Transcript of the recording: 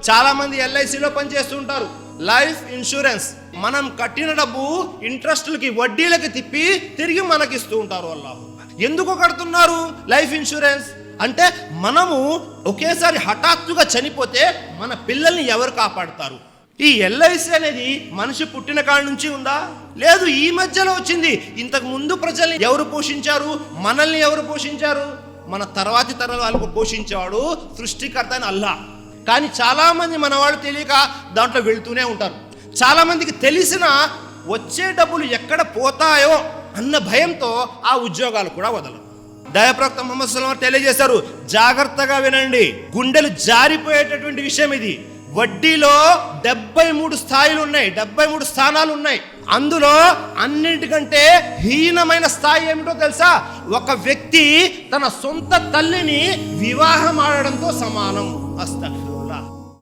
చాలా మంది ఎల్ఐసిలో పనిచేస్తుంటారు. Life insurance మనం కట్టిన డబ్బు ఇంట్రెస్ట్లకి వడ్డీలకి తిప్పి తిరిగి మనకిస్తూ ఉంటారు. అల్లాహ్ ఎందుకు కడుతున్నారు లైఫ్ ఇన్సూరెన్స్ అంటే మనము ఒకేసారి హఠాత్తుగా చనిపోతే మన పిల్లల్ని ఎవరు కాపాడుతారు? ఈ ఎల్ఐసి అనేది మనిషి పుట్టిన కాడి నుంచి ఉందా? లేదు, ఈ మధ్యలో వచ్చింది. ఇంతకు ముందు ప్రజల్ని ఎవరు పోషించారు? మనల్ని ఎవరు పోషించారు? మన తర్వాతి తరాల వాళ్ళకు పోషించేవాడు సృష్టికర్త అని అల్లాహ్. కానీ చాలా మంది మన వాళ్ళు తెలియక దాంట్లో వెళ్తూనే ఉంటారు. చాలా మందికి తెలిసిన వచ్చే డబ్బులు ఎక్కడ పోతాయో అన్న భయంతో ఆ ఉద్యోగాలు కూడా వదలరు. దయాప్రవక్త ముహమ్మద్ సల్లల్లాహు అలైహి వసల్లం తెలియజేశారు, జాగ్రత్తగా వినండి, గుండెలు జారిపోయేటటువంటి విషయం ఇది. వడ్డీలో 73 స్థాయిలు ఉన్నాయి, 73 స్థానాలు ఉన్నాయి. అందులో అన్నింటికంటే హీనమైన స్థాయి ఏమిటో తెలుసా? ఒక వ్యక్తి తన సొంత తల్లిని వివాహం ఆడడంతో సమానం. అస్తగఫిరుల్లాహ్.